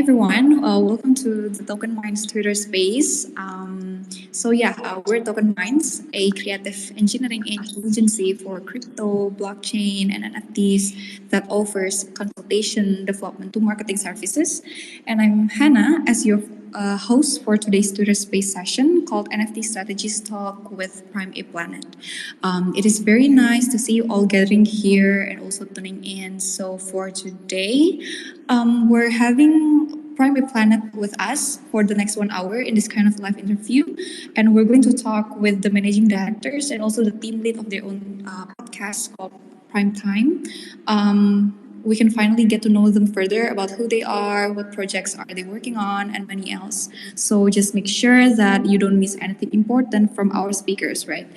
everyone, welcome to the Token Minds Twitter space. We're Token Minds, a creative engineering agency for crypto, blockchain, and NFTs that offers consultation, development to marketing services. And I'm Hannah as your host for today's Twitter space session called NFT Strategies Talk with Prime A Planet. It is very nice to see you all gathering here and also tuning in. So for today, we're having Prime Planet with us for the next 1 hour in this kind of live interview. And we're going to talk with the managing directors and also the team lead of their own podcast called Prime Time. We can finally get to know them further about who they are, what projects are they working on, and many else. So just make sure that you don't miss anything important from our speakers, right?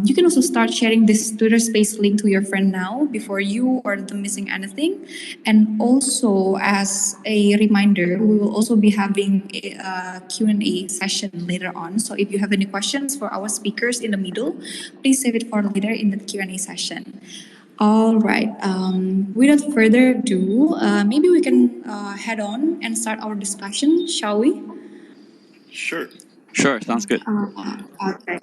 You can also start sharing this Twitter Space link to your friend now before you or them missing anything. And also, as a reminder, we will also be having a Q&A session later on. So if you have any questions for our speakers in the middle, please save it for later in the Q&A session. All right. Without further ado, maybe we can head on and start our discussion, shall we? Sure. Sure, sounds good. Okay.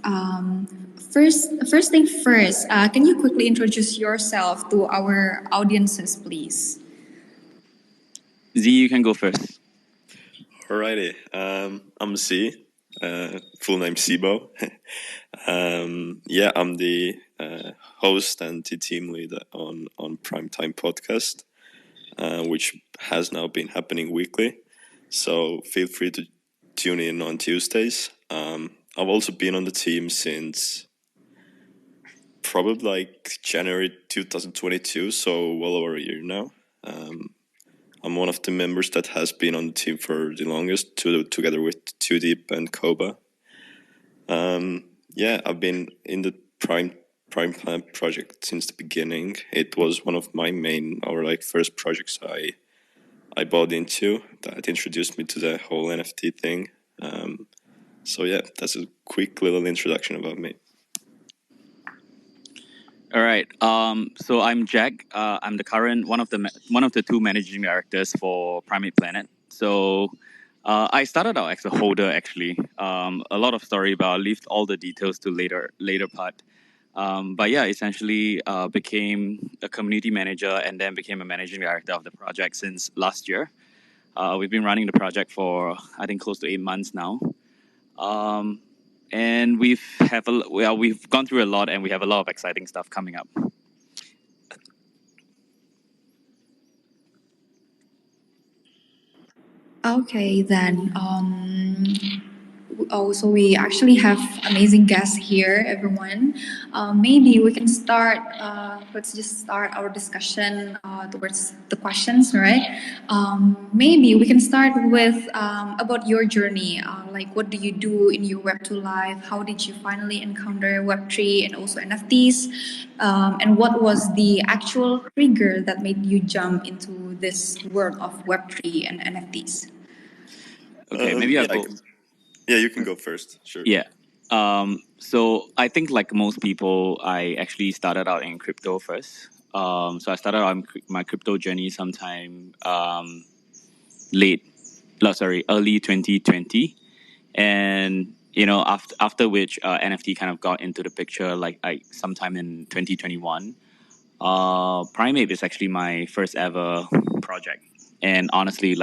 Um, first thing first, can you quickly introduce yourself to our audiences, please? Z, you can go first. Alrighty. I'm Z. Full name Sibo. I'm the host and the team lead on Primetime Podcast, which has now been happening weekly. So feel free to tune in on Tuesdays. I've also been on the team since probably like January 2022, so well over a year now. I'm one of the members that has been on the team for the longest, together with Too Deep and Koba. I've been in the Prime Plant project since the beginning. It was one of my main first projects I bought into that introduced me to the whole NFT thing. That's a quick little introduction about me. All right. So I'm Jack. I'm the current one of the two managing directors for Primate Planet. So I started out as a holder actually. A lot of story, but I'll leave all the details to later part. Essentially became a community manager and then became a managing director of the project since last year. We've been running the project for I think close to 8 months now. And we've gone through a lot, and we have a lot of exciting stuff coming up. Okay, then. So we actually have amazing guests here, everyone. Maybe we can start. Let's just start our discussion towards the questions, right? Maybe we can start with about your journey. Like, what do you do in your Web2 life? How did you finally encounter Web3 and also NFTs? And what was the actual trigger that made you jump into this world of Web3 and NFTs? Okay, maybe I'll go. You can go first. Sure. Yeah. So I think like most people, I actually started out in crypto first. So I started on my crypto journey sometime early 2020, and after which NFT kind of got into the picture like sometime in 2021. Primate is actually my first ever project, and honestly,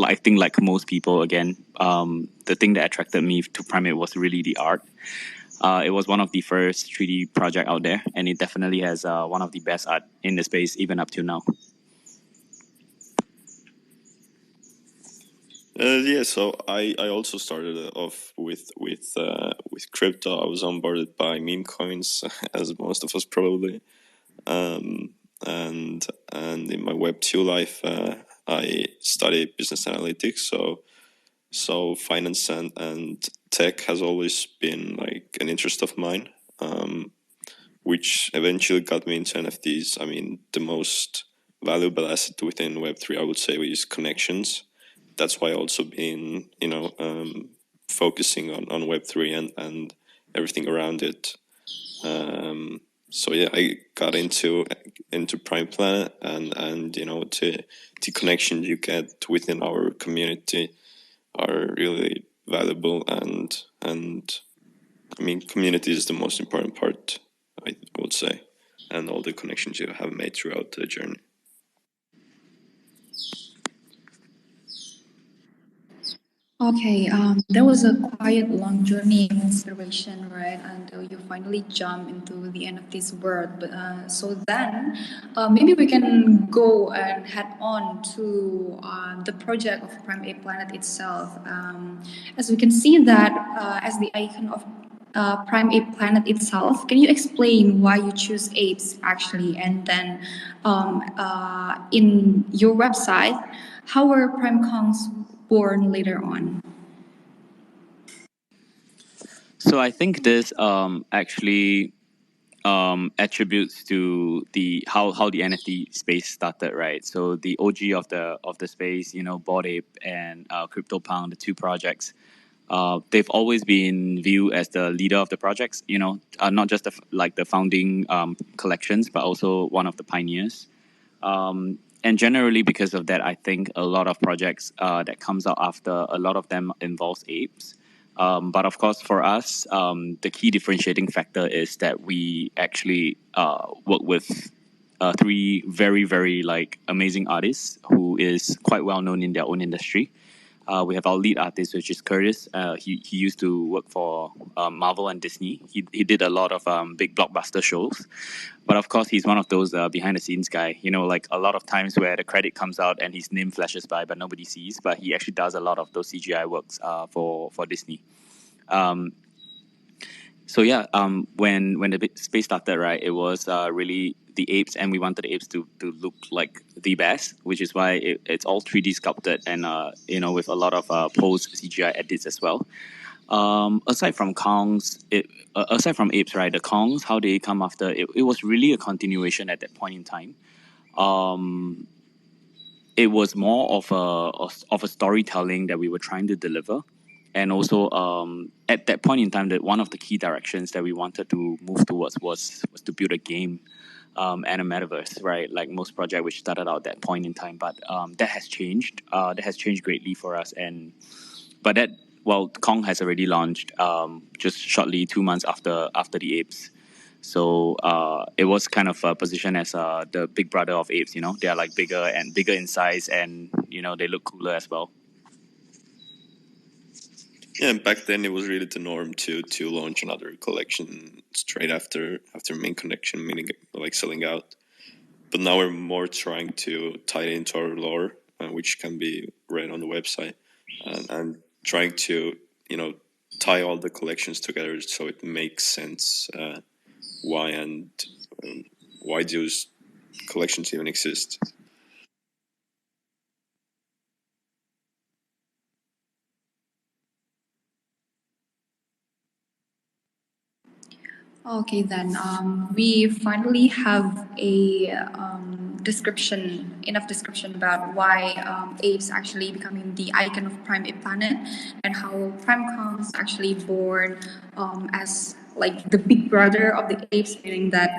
I think like most people, again, the thing that attracted me to Primate was really the art. It was one of the first 3D project out there, and it definitely has one of the best art in the space even up to now. So I also started off with crypto. I was onboarded by meme coins, as most of us probably. And in my Web2 life, I studied business analytics. So finance and tech has always been like an interest of mine, which eventually got me into NFTs. I mean, the most valuable asset within Web3, I would say, is connections. That's why I also been, focusing on Web3 and everything around it. so yeah, I got into Prime Planet, and the connections you get within our community are really valuable, and I mean, community is the most important part, I would say, and all the connections you have made throughout the journey. Okay, there was a quite long journey of inspiration, right? Until you finally jump into the NFT's world. But so then, maybe we can go and head on to the project of Prime A Planet itself. As we can see that as the icon of Prime A Planet itself, can you explain why you choose apes actually? And then in your website, how were Prime Kongs born later on? So I think this actually attributes to the how the NFT space started, right? So the OG of the space, Bored Ape and CryptoPunk, the two projects, they've always been viewed as the leader of the projects. Not just like the founding collections, but also one of the pioneers. And generally, because of that, I think a lot of projects that comes out after, a lot of them involves apes. But of course, for us, the key differentiating factor is that we actually work with three very, very like amazing artists who is quite well known in their own industry. We have our lead artist, which is Curtis. He used to work for Marvel and Disney. He did a lot of big blockbuster shows. But of course, he's one of those behind the scenes guy. Like a lot of times where the credit comes out and his name flashes by, but nobody sees. But he actually does a lot of those CGI works for Disney. So yeah, when the space started, right, it was really the apes, and we wanted the apes to look like the best, which is why it's all 3D sculpted and with a lot of post CGI edits as well. Aside from Kongs, aside from apes, right, the Kongs, how they come after, it was really a continuation at that point in time. It was more of a storytelling that we were trying to deliver, and also at that point in time, that one of the key directions that we wanted to move towards was to build a game and a metaverse, right? Like most projects which started out at that point in time, but that has changed. That has changed greatly for us, and but that well, Kong has already launched just shortly 2 months after the apes. So it was kind of positioned as the big brother of apes. They are like bigger in size, and they look cooler as well. Yeah, back then it was really the norm to launch another collection straight after main collection, meaning like selling out. But now we're more trying to tie it into our lore, which can be read on the website, and trying to tie all the collections together so it makes sense why and why those collections even exist. Okay, then we finally have a enough description about why apes actually becoming the icon of Prime Ape Planet, and how Prime Comes actually born as like the big brother of the apes, meaning that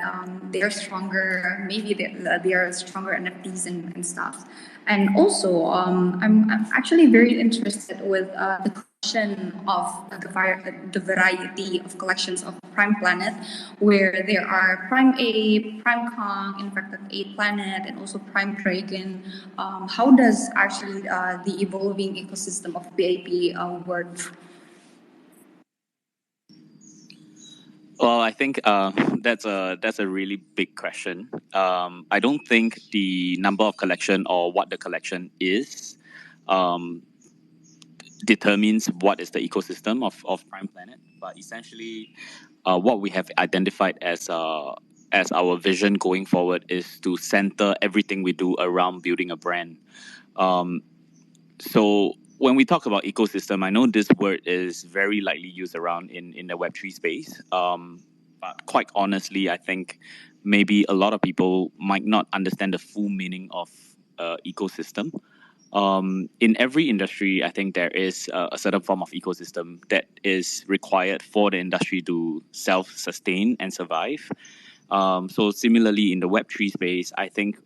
they are stronger. Maybe they are stronger NFTs and stuff. And also, I'm actually very interested with the collection of the variety of collections of Prime Planet, where there are Prime Ape, Prime Kong, Infected Ape Planet, and also Prime Dragon. How does actually the evolving ecosystem of PAP work? Well, I think that's a really big question. I don't think the number of collection or what the collection is um, determines what is the ecosystem of Prime Planet. But essentially, what we have identified as our vision going forward is to center everything we do around building a brand. Um, so when we talk about ecosystem, I know this word is very lightly used around in the Web3 space. But quite honestly, I think maybe a lot of people might not understand the full meaning of ecosystem. In every industry, I think there is a certain form of ecosystem that is required for the industry to self-sustain and survive. So similarly in the Web3 space, I think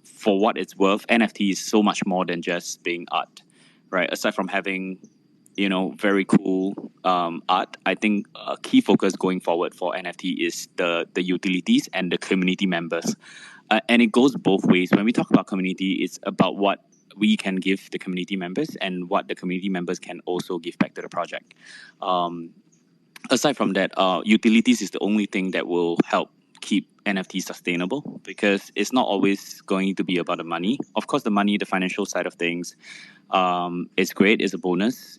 for what it's worth, NFT is so much more than just being art, right? Aside from having, very cool art, I think a key focus going forward for NFT is the utilities and the community members. And it goes both ways. When we talk about community, it's about what we can give the community members and what the community members can also give back to the project. Aside from that, utilities is the only thing that will help keep NFT sustainable, because it's not always going to be about the money. Of course, the money, the financial side of things, is great, is a bonus,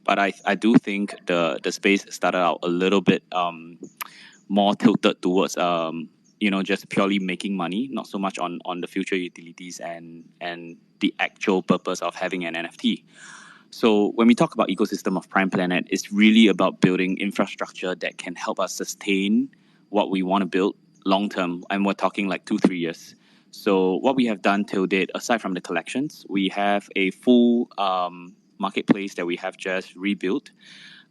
But I do think the space started out a little bit more tilted towards just purely making money, not so much on the future utilities and the actual purpose of having an NFT. So when we talk about ecosystem of Prime Planet, it's really about building infrastructure that can help us sustain what we want to build long term, and we're talking like 2-3 years. So what we have done till date, aside from the collections, we have a full marketplace that we have just rebuilt.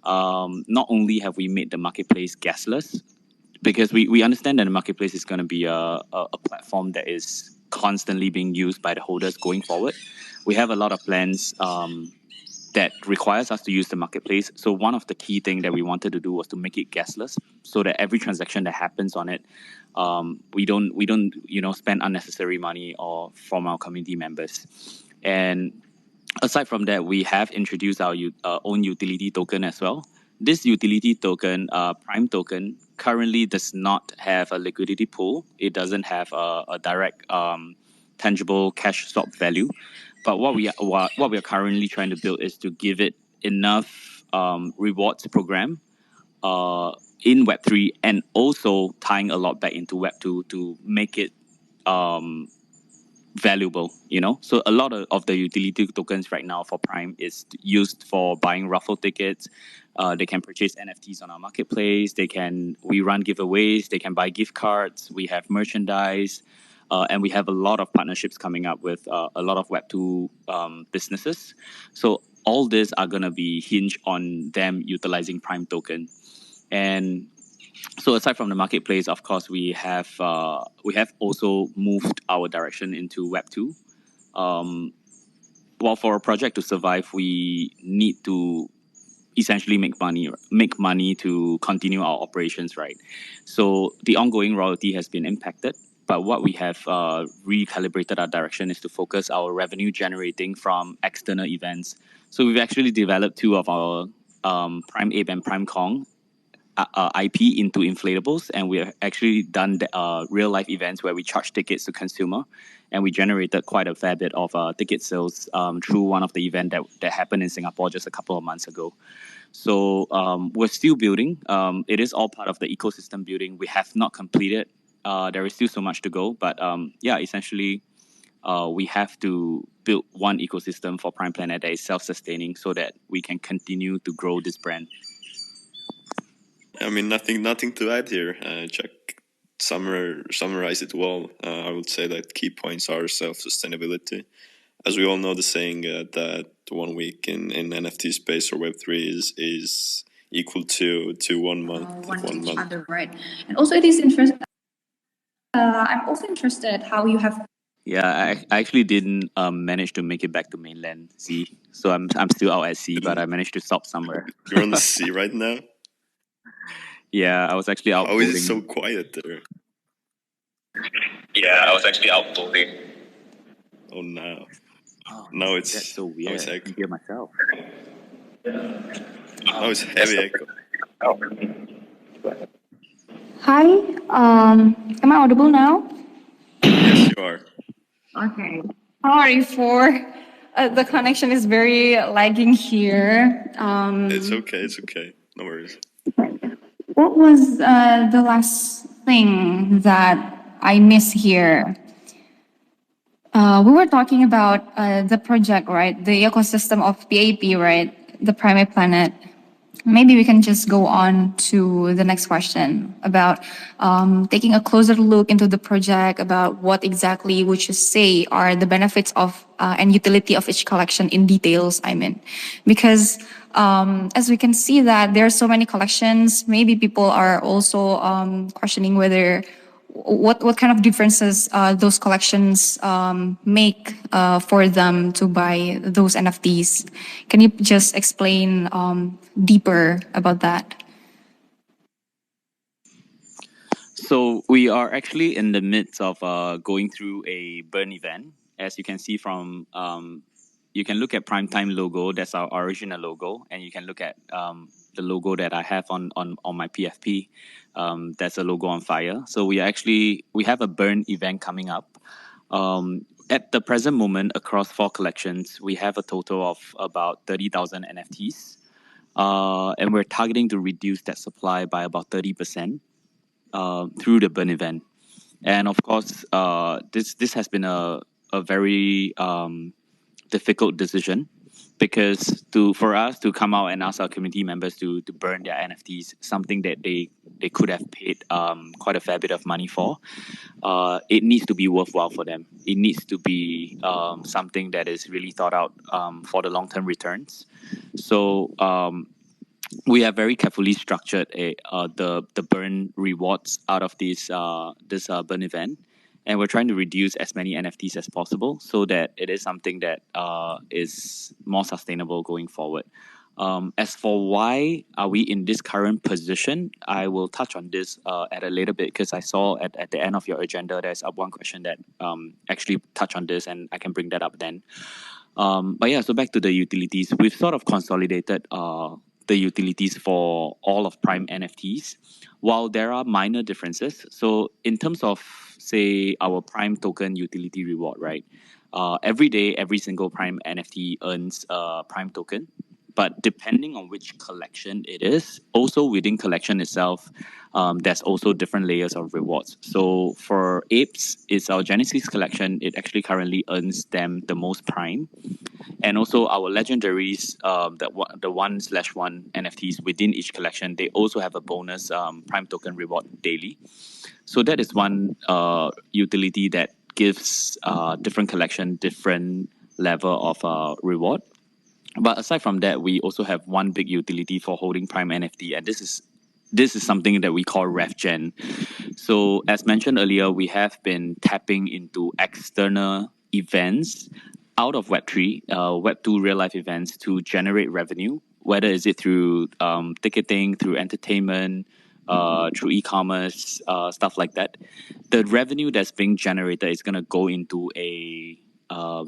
Not only have we made the marketplace gasless, because we understand that the marketplace is going to be a platform that is constantly being used by the holders going forward. We have a lot of plans that requires us to use the marketplace. So one of the key things that we wanted to do was to make it gasless, so that every transaction that happens on it, we don't spend unnecessary money or from our community members. And aside from that, we have introduced our own utility token as well. This utility token, Prime token, currently does not have a liquidity pool. It doesn't have a direct tangible cash swap value. But what we are currently trying to build is to give it enough rewards program in Web3, and also tying a lot back into Web2 to make it valuable, So a lot of the utility tokens right now for Prime is used for buying raffle tickets. They can purchase NFTs on our marketplace. We run giveaways. They can buy gift cards. We have merchandise. And we have a lot of partnerships coming up with a lot of Web2 businesses. So all these are going to be hinged on them utilizing Prime token. And so aside from the marketplace, of course, we have also moved our direction into Web2. Well, for a project to survive, we need to essentially make money to continue our operations, right? So the ongoing royalty has been impacted. But what we have recalibrated our direction is to focus our revenue generating from external events. So we've actually developed two of our Prime Ape and Prime Kong IP into inflatables, and we have actually done real life events where we charge tickets to consumer, and we generated quite a fair bit of ticket sales through one of the event that happened in Singapore just a couple of months ago. So we're still building. It is all part of the ecosystem building. We have not completed. There is still so much to go, but essentially, we have to build one ecosystem for Prime Planet that is self-sustaining, so that we can continue to grow this brand. I mean, nothing to add here. Jack summarized it well. I would say that key points are self-sustainability. As we all know, the saying that 1 week in NFT space or Web3 is equal to 1 month. One month. Other, right. And also, it is interesting. I'm also interested how you have. Yeah, I actually didn't manage to make it back to mainland sea, so I'm still out at sea, but I managed to stop somewhere. You're on the sea right now? Yeah, I was actually out. How is it so quiet there? Yeah, I was actually out boating. Oh no! No, it's that's so weird. I can hear myself. Oh, it's heavy echo. Hi, am I audible now? Yes, you are. Okay. Sorry for the connection is very lagging here. It's okay. No worries. What was the last thing that I missed here? We were talking about the project, right? The ecosystem of PAP, right? The Prime Planet. Maybe we can just go on to the next question about taking a closer look into the project, about what exactly would you say are the benefits of and utility of each collection in details, I mean. Because as we can see that there are so many collections, maybe people are also questioning whether what kind of differences those collections make for them to buy those NFTs. Can you just explain deeper about that? So we are actually in the midst of going through a burn event. As you can see from, you can look at Primetime logo. That's our original logo, and you can look at the logo that I have on my PFP. That's a logo on fire. So we have a burn event coming up. At the present moment, across 4 collections, we have a total of about 30,000 NFTs, and we're targeting to reduce that supply by about 30%. Through the burn event. And of course, this has been a very difficult decision, because for us to come out and ask our community members to burn their NFTs, something that they could have paid quite a fair bit of money for, it needs to be worthwhile for them. It needs to be something that is really thought out for the long-term returns. So we have very carefully structured the burn rewards out of this burn event, and we're trying to reduce as many NFTs as possible so that it is something that is more sustainable going forward. As for why are we in this current position, I will touch on this at a later bit, because I saw at the end of your agenda there's one question that actually touch on this, and I can bring that up then. But yeah, so back to the utilities, we've sort of consolidated the utilities for all of Prime NFTs, while there are minor differences. So in terms of, say, our Prime token utility reward, right? Every day, every single Prime NFT earns a Prime token. But depending on which collection it is, also within collection itself, there's also different layers of rewards. So for Apes, it's our Genesis collection. It actually currently earns them the most Prime. And also our legendaries, the 1/1 NFTs within each collection, they also have a bonus Prime token reward daily. So that is one utility that gives different collection different level of reward. But aside from that, we also have one big utility for holding Prime NFT, and this is something that we call RevGen. So as mentioned earlier, we have been tapping into external events out of Web3, Web2 real life events to generate revenue, whether is it through ticketing, through entertainment, through e-commerce, stuff like that. The revenue that's being generated is going to go into a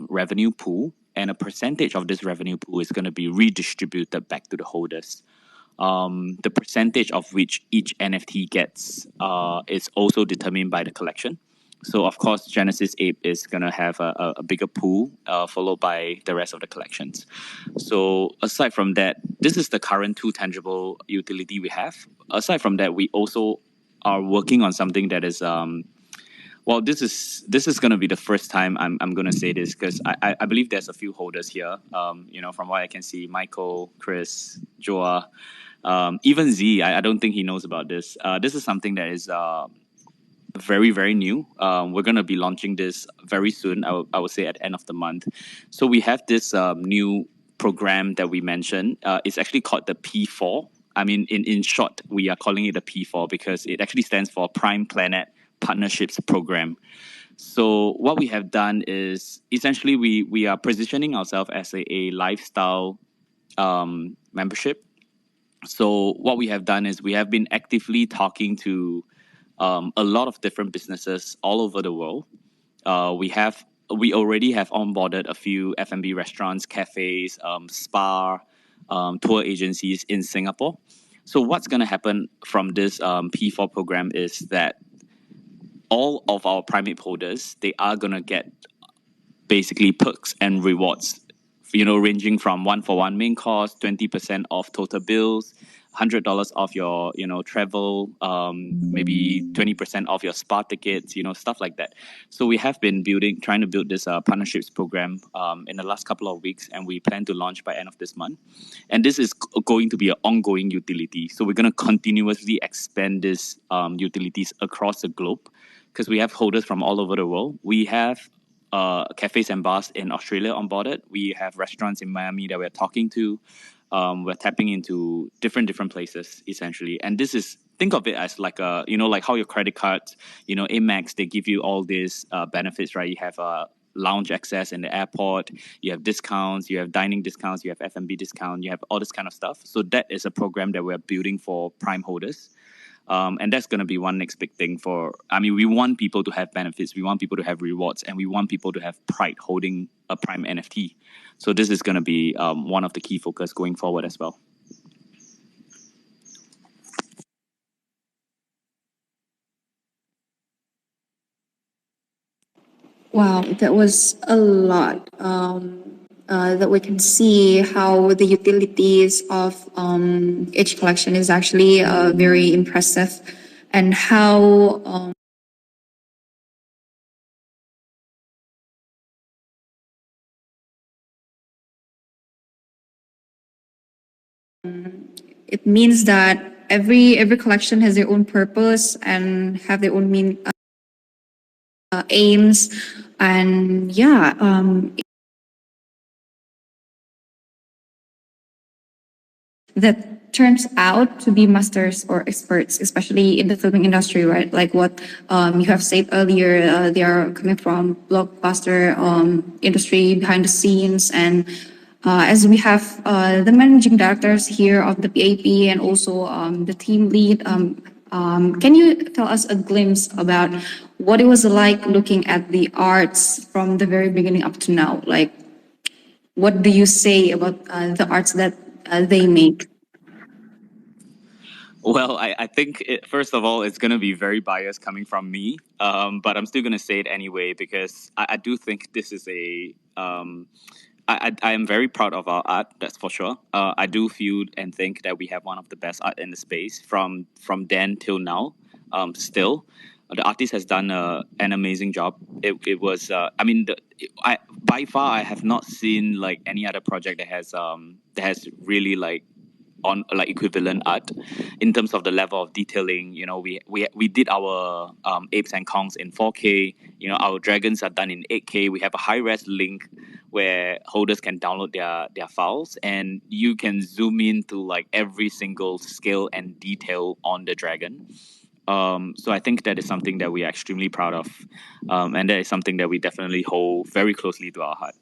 revenue pool, and a percentage of this revenue pool is going to be redistributed back to the holders. The percentage of which each NFT gets is also determined by the collection. So of course, Genesis Ape is going to have a bigger pool, followed by the rest of the collections. So aside from that, this is the current 2 tangible utility we have. Aside from that, we also are working on something that is well, this is going to be the first time I'm going to say this, because I believe there's a few holders here. From what I can see, Michael, Chris, Joa, even Z. I don't think he knows about this. This is something that is very, very new. We're going to be launching this very soon. I would say at the end of the month. So we have this new program that we mentioned. It's actually called the P4. I mean, in short, we are calling it the P4 because it actually stands for Prime Planet Partnerships Program. So what we have done is essentially we are positioning ourselves as a lifestyle membership. So what we have done is we have been actively talking to a lot of different businesses all over the world. We already have onboarded a few F&B restaurants, cafes, spa, tour agencies in Singapore. So what's going to happen from this P4 program is that all of our Primate holders, they are going to get basically perks and rewards, ranging from 1-for-1 main course, 20% off total bills, $100 off your, travel, maybe 20% off your spa tickets, stuff like that. So we have been trying to build this partnerships program in the last couple of weeks, and we plan to launch by end of this month. And this is going to be an ongoing utility. So we're going to continuously expand these utilities across the globe, because we have holders from all over the world. We have cafes and bars in Australia onboarded. We have restaurants in Miami that we're talking to. We're tapping into different places, essentially. And this is think of it as like a, like how your credit cards, Amex, they give you all these benefits, right? You have lounge access in the airport, you have discounts, you have dining discounts, you have F&B discount, you have all this kind of stuff. So that is a program that we're building for Prime holders. And that's going to be one next big thing we want people to have benefits, we want people to have rewards, and we want people to have pride holding a Prime NFT. So this is going to be one of the key focus going forward as well. Wow, that was a lot. That we can see how the utilities of each collection is actually very impressive, and how it means that every collection has their own purpose and have their own aims, and yeah, that turns out to be masters or experts, especially in the filming industry, right? Like what you have said earlier, they are coming from blockbuster industry behind the scenes, and as we have the managing directors here of the PAP and also the team lead, can you tell us a glimpse about what it was like looking at the arts from the very beginning up to now? Like, what do you say about the arts that they make? Well, I think first of all, it's going to be very biased coming from me, but I'm still going to say it anyway because I do think this is I am very proud of our art, that's for sure. I do feel and think that we have one of the best art in the space from then till now. Still, the artist has done an amazing job. It was by far I have not seen like any other project that has really like on like equivalent art in terms of the level of detailing. We did our apes and kongs in 4K. Our dragons are done in 8K. We have a high res link where holders can download their files, and you can zoom into like every single scale and detail on the dragon. So I think that is something that we are extremely proud of, and that is something that we definitely hold very closely to our heart.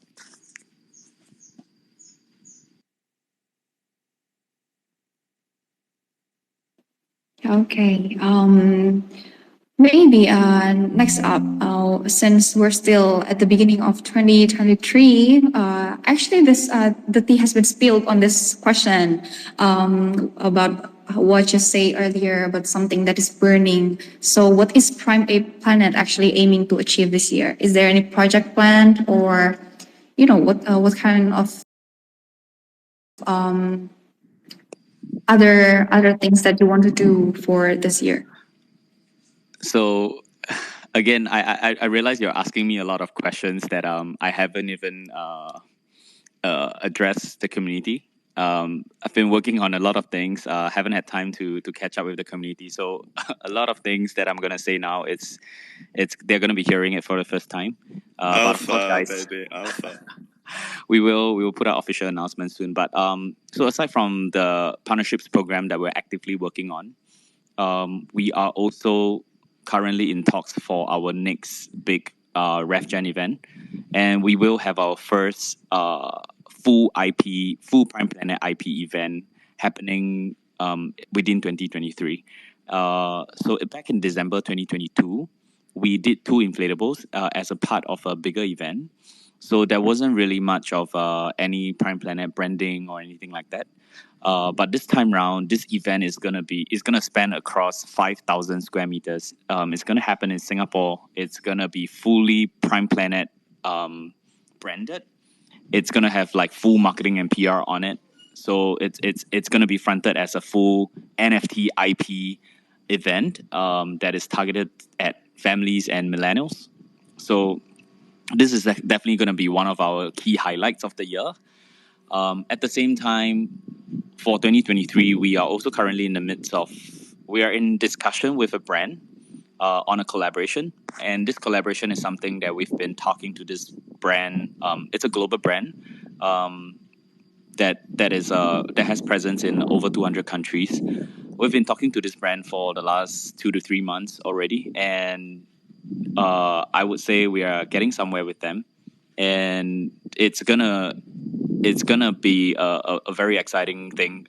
Okay. Maybe next up, since we're still at the beginning of 2023, actually this the tea has been spilled on this question about what you say earlier about something that is burning. So what is Prime Ape Planet actually aiming to achieve this year? Is there any project planned, or what kind of um, other things that you want to do for this year? So again, I realize you're asking me a lot of questions that I haven't even addressed the community. I've been working on a lot of things. Haven't had time to catch up with the community. So a lot of things that I'm gonna say now, it's they're gonna be hearing it for the first time. But of course, Alpha, guys, baby, alpha. we will put out official announcements soon. But so aside from the partnerships program that we're actively working on, we are also currently in talks for our next big RevGen event, and we will have our first full Prime Planet IP event happening within 2023. So back in December 2022, we did two inflatables as a part of a bigger event. So there wasn't really much of any Prime Planet branding or anything like that. But this time round, this event is gonna span across 5,000 square meters. It's gonna happen in Singapore. It's gonna be fully Prime Planet branded. It's gonna have like full marketing and PR on it. So it's gonna be fronted as a full NFT IP event that is targeted at families and millennials. So this is definitely going to be one of our key highlights of the year. At the same time, for 2023, we are also currently in the midst of, we are in discussion with a brand on a collaboration. And this collaboration is something that we've been talking to this brand. It's a global brand that has presence in over 200 countries. we've been talking to this brand for the last 2 to 3 months already, and I would say we are getting somewhere with them, and it's gonna be a very exciting thing.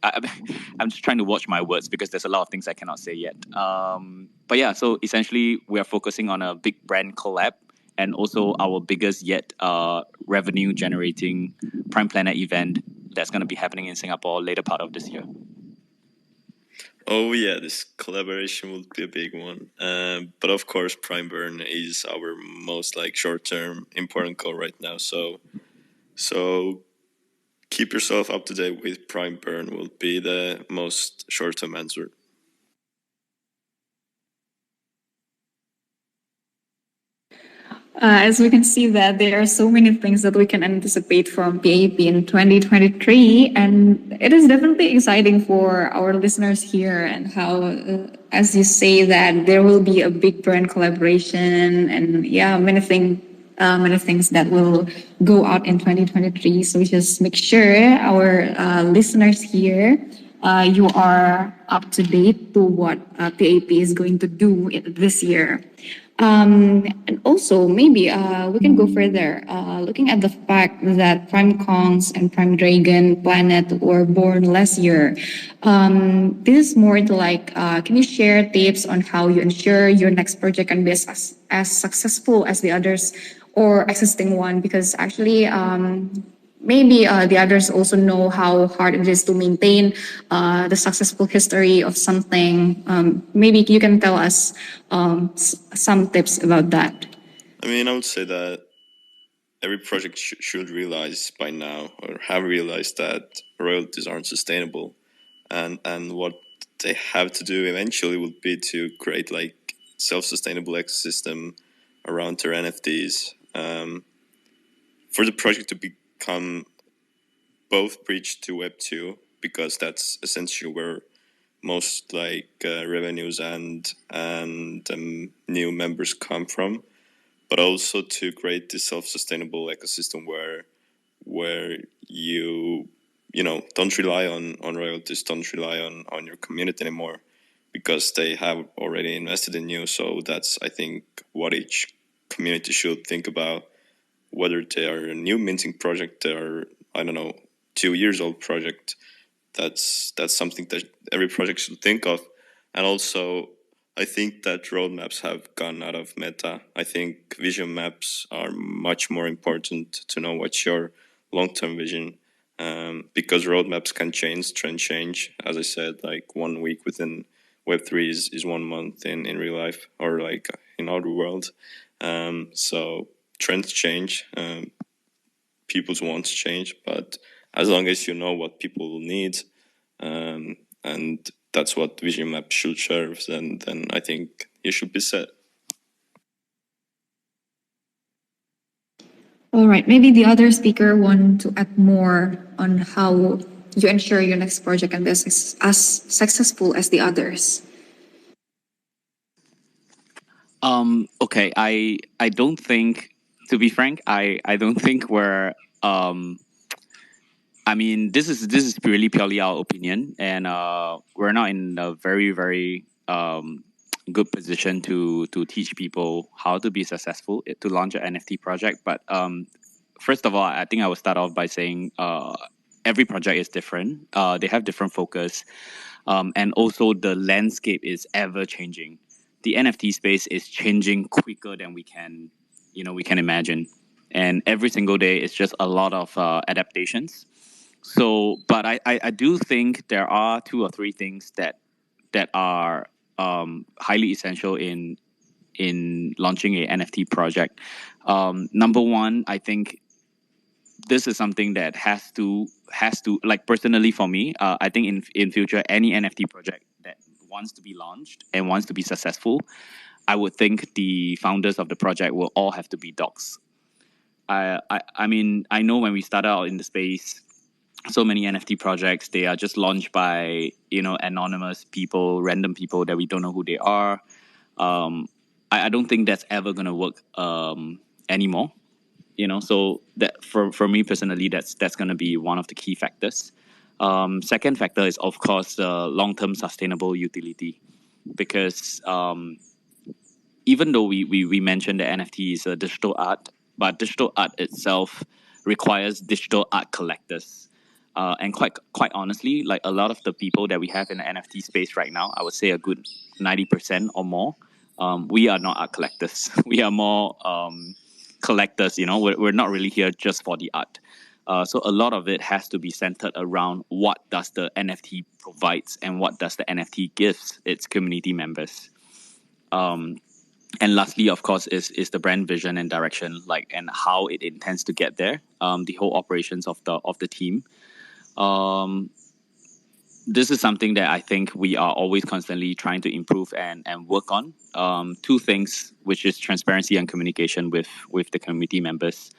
I'm just trying to watch my words because there's a lot of things I cannot say yet. But yeah, so essentially we are focusing on a big brand collab and also our biggest yet revenue generating Prime Planet event that's going to be happening in Singapore later part of this year. Oh yeah, this collaboration will be a big one. But of course, Prime Burn is our most like short-term important goal right now. So keep yourself up to date with Prime Burn will be the most short-term answer. As we can see that there are so many things that we can anticipate from PAP in 2023, and it is definitely exciting for our listeners here and how, as you say, that there will be a big brand collaboration and yeah, many things that will go out in 2023. So just make sure our listeners here you are up to date to what PAP is going to do this year. And also, maybe we can go further, looking at the fact that Prime Kongs and Prime Dragon Planet were born last year. This is more to like, can you share tips on how you ensure your next project can be as successful as the others or existing one? Because actually, maybe the others also know how hard it is to maintain the successful history of something. Maybe you can tell us some tips about that. I mean, I would say that every project should realize by now or have realized that royalties aren't sustainable, and what they have to do eventually would be to create like self-sustainable ecosystem around their NFTs. For the project to become both bridge to Web2, because that's essentially where most like revenues and new members come from, but also to create this self-sustainable ecosystem where you know don't rely on royalties, don't rely on your community anymore, because they have already invested in you. So that's, I think, what each community should think about, whether they are a new minting project, they are, I don't know, 2 years old project. That's something that every project should think of. And also, I think that roadmaps have gone out of meta. I think vision maps are much more important to know what's your long-term vision, because roadmaps can change, trend change. As I said, like 1 week within Web3 is 1 month in real life, or like in outer world. So trends change, people's wants change, but as long as you know what people need, and that's what vision map should serve, then I think you should be set. All right, maybe the other speaker want to add more on how you ensure your next project can be as successful as the others. Okay, I don't think, to be frank, I don't think we're I mean, this is purely our opinion, and we're not in a very good position to teach people how to be successful to launch an NFT project. But first of all, I think I will start off by saying every project is different. They have different focus, and also the landscape is ever changing. The NFT space is changing quicker than we can imagine, and every single day is just a lot of adaptations. So, but I do think there are 2 or 3 things that are highly essential in launching a NFT project. Number one, I think this is something that has to like, personally for me. I think in future, any NFT project that wants to be launched and wants to be successful, I would think the founders of the project will all have to be docs. I mean, I know when we started out in the space, so many NFT projects, they are just launched by anonymous people, random people that we don't know who they are. I don't think that's ever gonna work anymore. So that for me personally, that's gonna be one of the key factors. Second factor is, of course, the long-term sustainable utility, because even though we mentioned that NFT is a digital art, but digital art itself requires digital art collectors. And quite honestly, like a lot of the people that we have in the NFT space right now, I would say a good 90% or more, we are not art collectors. We are more collectors. You know, we're not really here just for the art. So a lot of it has to be centered around what does the NFT provides and what does the NFT gives its community members. And lastly, of course, is the brand vision and direction, like, and how it intends to get there. The whole operations of the team. This is something that I think we are always constantly trying to improve and work on. Two things, which is transparency and communication with the community members.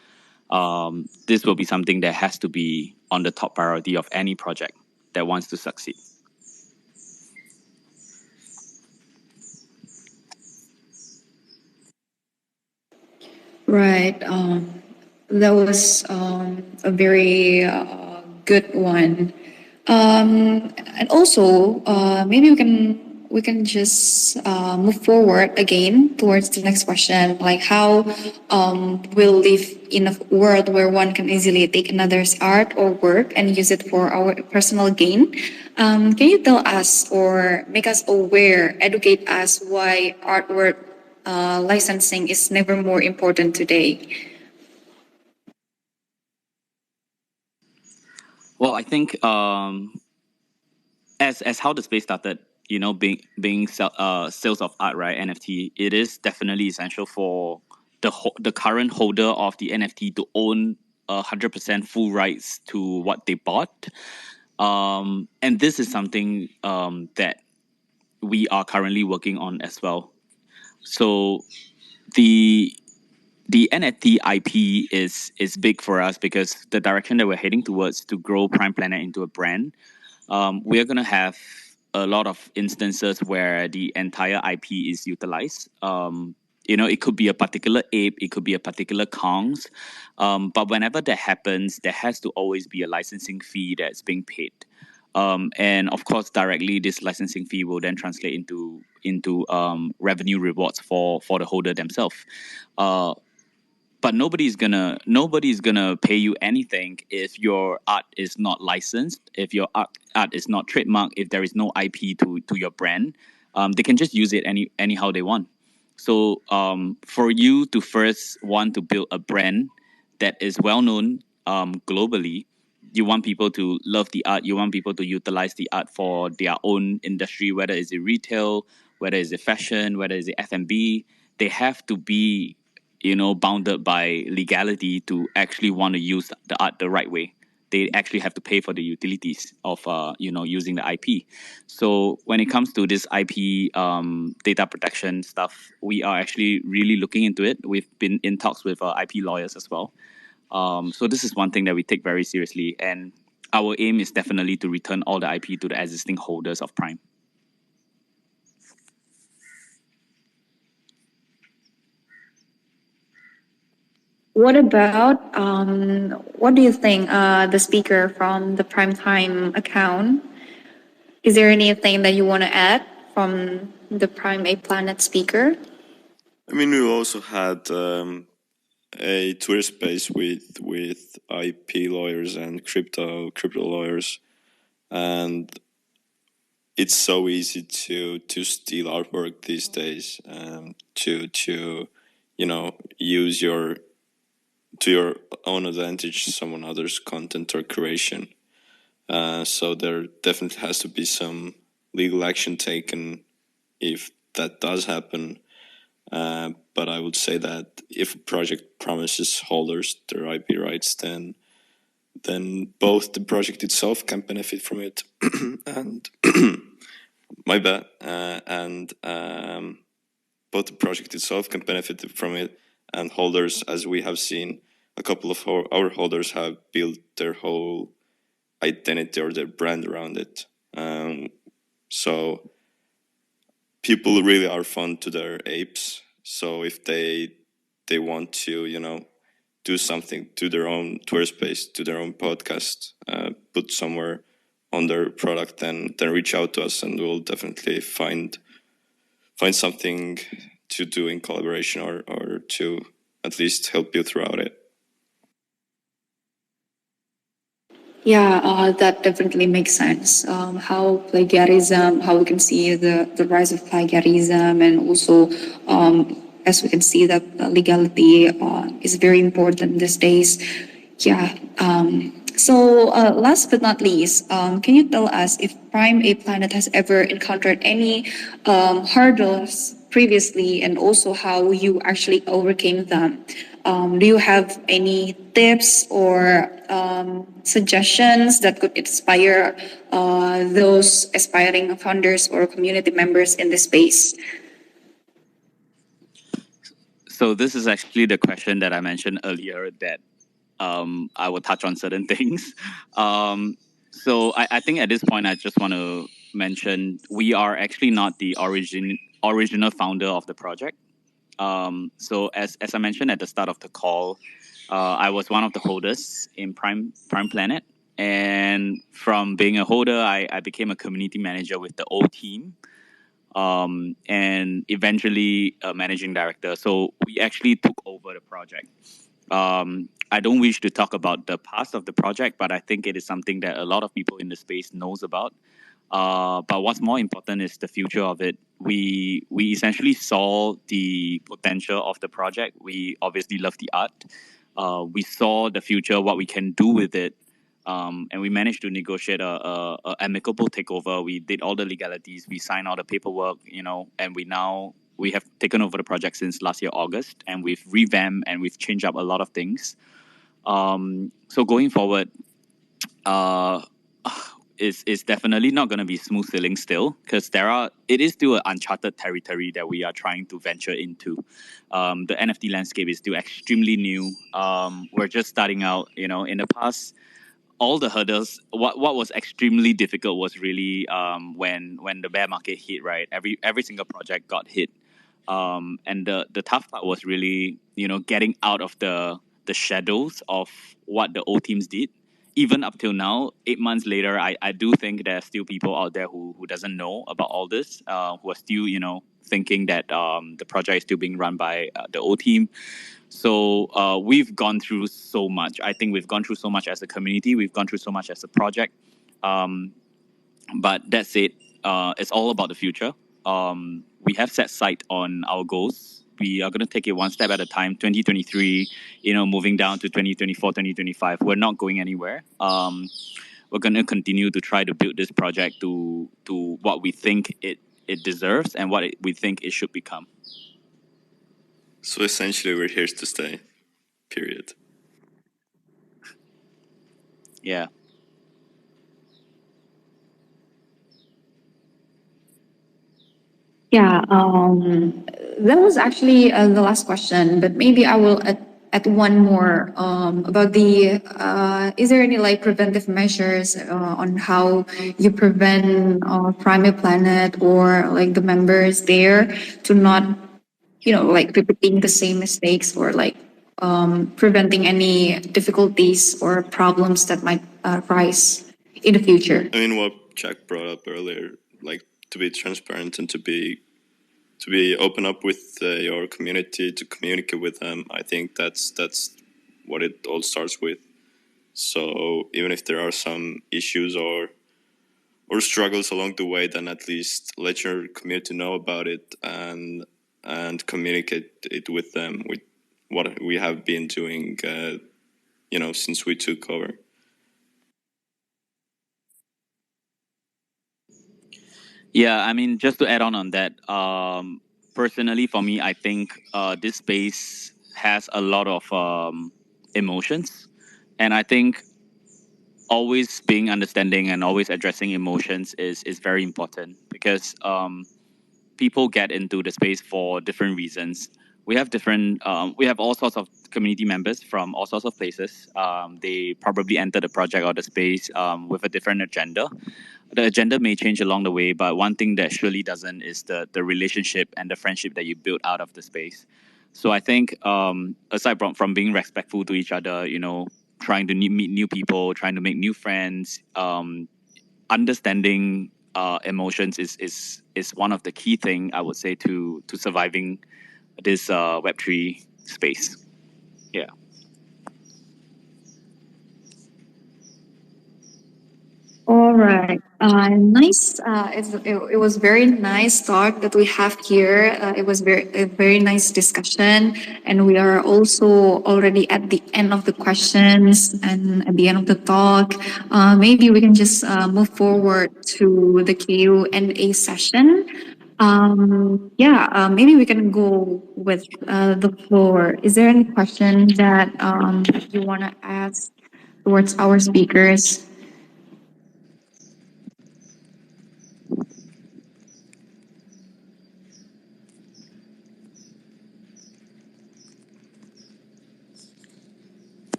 This will be something that has to be on the top priority of any project that wants to succeed. Right. That was a very good one. And also, maybe we can just move forward again towards the next question, like how we'll live in a world where one can easily take another's art or work and use it for our personal gain. Can you tell us or make us aware, educate us why artwork licensing is never more important today? Well, I think as how the space started, you know, sales of art, right? NFT, it is definitely essential for the current holder of the NFT to own 100% full rights to what they bought. And this is something that we are currently working on as well. So the NFT IP is big for us because the direction that we're heading towards to grow Prime Planet into a brand, we're gonna have a lot of instances where the entire IP is utilized. You know, it could be a particular ape, it could be a particular Kongs, but whenever that happens, there has to always be a licensing fee that's being paid. And of course, directly, this licensing fee will then translate into revenue rewards for the holder themselves. But nobody's gonna pay you anything if your art is not licensed, if your art is not trademarked, if there is no IP to your brand. They can just use it anyhow they want. So for you to first want to build a brand that is well known globally, you want people to love the art, you want people to utilize the art for their own industry, whether it's in retail, whether it's in fashion, whether it's in F&B. They have to be, you know, bounded by legality to actually want to use the art the right way. They actually have to pay for the utilities of you know, using the IP. So when it comes to this IP data protection stuff, we are actually really looking into it. We've been in talks with IP lawyers as well. So this is one thing that we take very seriously, and our aim is definitely to return all the IP to the existing holders of Prime. What about what do you think? The speaker from the Primetime account. Is there anything that you want to add from the Prime A Planet speaker? I mean, we also had a Twitter space with IP lawyers and crypto lawyers, and it's so easy to steal artwork these days, to you know, use your to your own advantage someone else's content or creation. So there definitely has to be some legal action taken if that does happen. But I would say that if a project promises holders their IP rights, then both the project itself can benefit from it, and my bad, and both the project itself can benefit from it, and holders, as we have seen, a couple of our holders have built their whole identity or their brand around it. So people really are fond to their apes. So if they want to, you know, do something to their own Twitter space, to their own podcast, put somewhere on their product, then reach out to us, and we'll definitely find something to do in collaboration, or to at least help you throughout it. Yeah, that definitely makes sense. How plagiarism, how we can see the rise of plagiarism, and also as we can see that legality is very important these days. Yeah. So last but not least, can you tell us if Prime A Planet has ever encountered any hurdles previously, and also how you actually overcame them? Do you have any tips or suggestions that could inspire those aspiring founders or community members in this space? So this is actually the question that I mentioned earlier, that I will touch on certain things. So I think at this point, I just want to mention we are actually not the original founder of the project. So as I mentioned at the start of the call, I was one of the holders in Prime Planet, and from being a holder, I became a community manager with the old team, and eventually a managing director. So we actually took over the project. I don't wish to talk about the past of the project, but I think it is something that a lot of people in the space knows about. But what's more important is the future of it. We essentially saw the potential of the project. We obviously love the art. We saw the future, what we can do with it, and we managed to negotiate a amicable takeover. We did all the legalities. We signed all the paperwork, and we have taken over the project since last year August, and we've revamped and we've changed up a lot of things. So going forward, is definitely not going to be smooth sailing still, because it is still an uncharted territory that we are trying to venture into. The NFT landscape is still extremely new. We're just starting out. In the past, all the hurdles. What was extremely difficult was really when the bear market hit. Right, every single project got hit, and the tough part was really getting out of the shadows of what the old teams did. Even up till now, 8 months later, I do think there are still people out there who doesn't know about all this, who are still thinking that the project is still being run by the old team. So we've gone through so much. I think we've gone through so much as a community. We've gone through so much as a project. But that's it. It's all about the future. We have set sight on our goals. We are going to take it one step at a time. 2023, moving down to 2024, 2025. We're not going anywhere. We're going to continue to try to build this project to what we think it deserves and what we think it should become. So essentially, we're here to stay. Period. Yeah. Yeah, that was actually the last question, but maybe I will add one more about the. Is there any preventive measures on how you prevent Primate Planet or the members there to not, repeating the same mistakes, or preventing any difficulties or problems that might rise in the future? I mean, what Jack brought up earlier, to be transparent and to be open up with your community, to communicate with them. I think that's what it all starts with. So even if there are some issues or struggles along the way, then at least let your community know about it, and communicate it with them, with what we have been doing since we took over. Yeah, I mean, just to add on that, personally for me, I think this space has a lot of emotions, and I think always being understanding and always addressing emotions is very important, because people get into the space for different reasons. We have all sorts of community members from all sorts of places. They probably enter the project or the space with a different agenda. The agenda may change along the way, but one thing that surely doesn't is the relationship and the friendship that you build out of the space. So I think aside from being respectful to each other, trying to meet new people, trying to make new friends, understanding emotions is one of the key thing I would say to surviving this Web3 space. Yeah. All right. Nice. It was very nice talk that we have here. It was a very nice discussion, and we are also already at the end of the questions and at the end of the talk. Maybe we can just move forward to the Q&A session. Maybe we can go with the floor. Is there any question that you want to ask towards our speakers?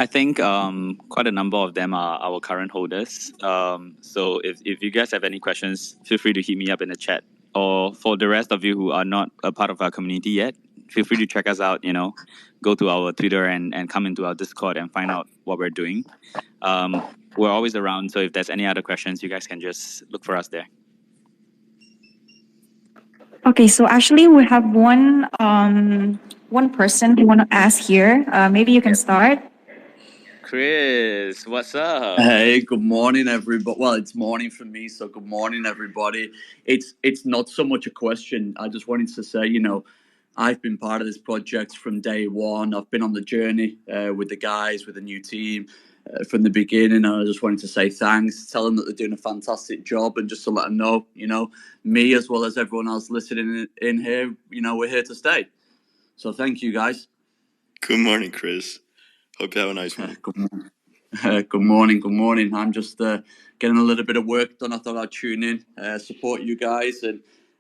I think quite a number of them are our current holders. So if you guys have any questions, feel free to hit me up in the chat. Or for the rest of you who are not a part of our community yet, feel free to check us out. Go to our Twitter and come into our Discord and find out what we're doing. We're always around, so if there's any other questions, you guys can just look for us there. Okay, so actually we have one person who want to ask here. Maybe you can start. Chris, what's up? Hey, good morning, everybody. Well, it's morning for me, so good morning, everybody. It's not so much a question. I just wanted to say, I've been part of this project from day one. I've been on the journey with the guys, with the new team from the beginning. I just wanted to say thanks, tell them that they're doing a fantastic job, and just to let them know, me as well as everyone else listening in here, we're here to stay. So thank you, guys. Good morning, Chris. Hope you have a nice one. Good morning. Good morning. I'm just getting a little bit of work done. I thought I'd tune in, support you guys,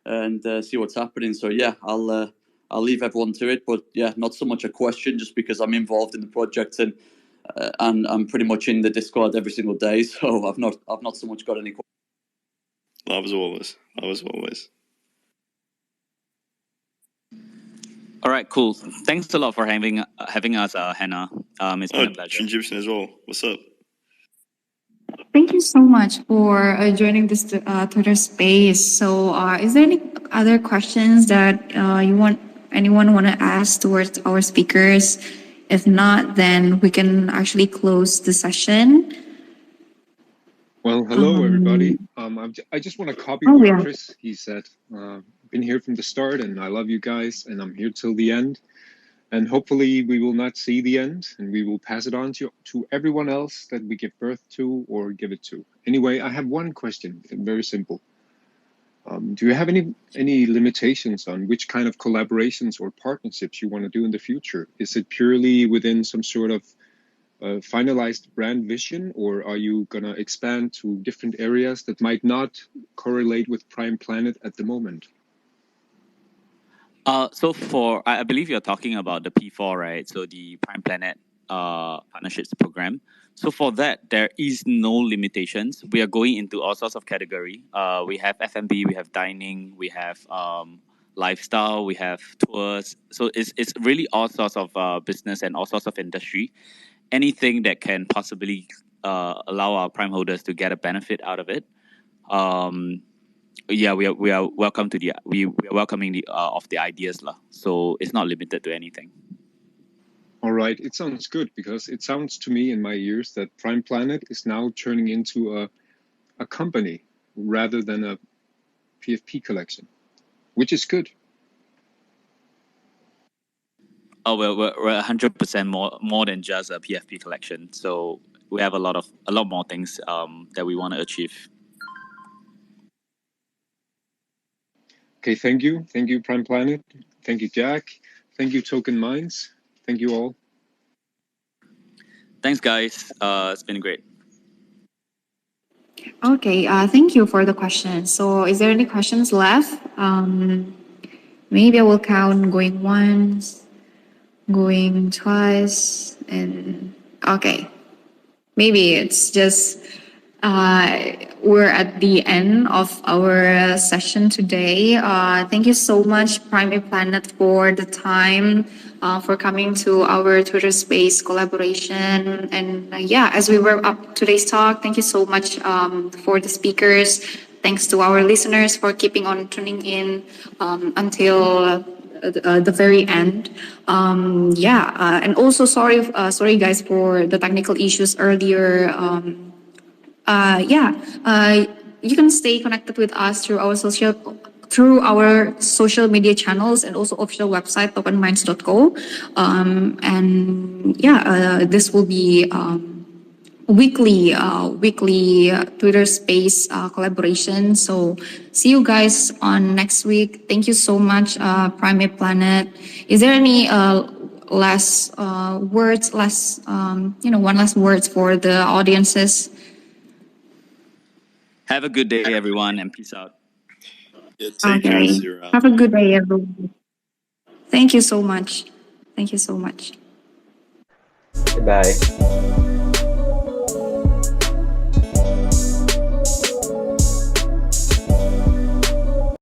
and see what's happening. So yeah, I'll leave everyone to it. But yeah, not so much a question, just because I'm involved in the project and I'm pretty much in the Discord every single day. So I've not so much got any questions. Love as always. All right, cool. Thanks a lot for having us, Hannah. It's been a pleasure. Egyptian as well. What's up? Thank you so much for joining this Twitter space. So, is there any other questions that anyone want to ask towards our speakers? If not, then we can actually close the session. Well, hello everybody. I just want to copy what Chris he said. Been here from the start, and I love you guys, and I'm here till the end. And hopefully we will not see the end, and we will pass it on to everyone else that we give birth to or give it to. Anyway, I have one question, very simple. Do you have any limitations on which kind of collaborations or partnerships you want to do in the future? Is it purely within some sort of finalized brand vision, or are you going to expand to different areas that might not correlate with Prime Planet at the moment? So I believe you're talking about the P4, right? So the Prime Planet partnerships program. So for that, there is no limitations. We are going into all sorts of category. We have F&B, we have dining, we have lifestyle, we have tours. So it's really all sorts of business and all sorts of industry. Anything that can possibly allow our Prime holders to get a benefit out of it. Yeah, we are welcome to we are welcoming the ideas lah. So it's not limited to anything. All right, it sounds good, because it sounds to me in my ears that Prime Planet is now turning into a company rather than a PFP collection, which is good. Oh well, we're 100% more than just a PFP collection. So we have a lot more things that we want to achieve. Okay, thank you, Prime Planet. Thank you, Jack. Thank you, Token Minds. Thank you all. Thanks, guys. It's been great. Okay, thank you for the question. So, is there any questions left? Maybe I will count going once, going twice, and Okay. Maybe it's just we're at the end of our session today. Thank you so much, Prime A Planet, for the time, for coming to our Twitter Space collaboration. And yeah, as we wrap up today's talk, thank you so much for the speakers. Thanks to our listeners for keeping on tuning in until the very end. And also sorry guys for the technical issues earlier. You can stay connected with us through our social media channels and also official website tokenminds.co. This will be weekly Twitter Space collaboration. So see you guys on next week. Thank you so much, Prime A Planet. Is there any last words, one last words for the audiences? Have a good day, everyone, and peace out. Yeah, take care, Zira. Have a good day, everyone. Thank you so much. Thank you so much. Goodbye.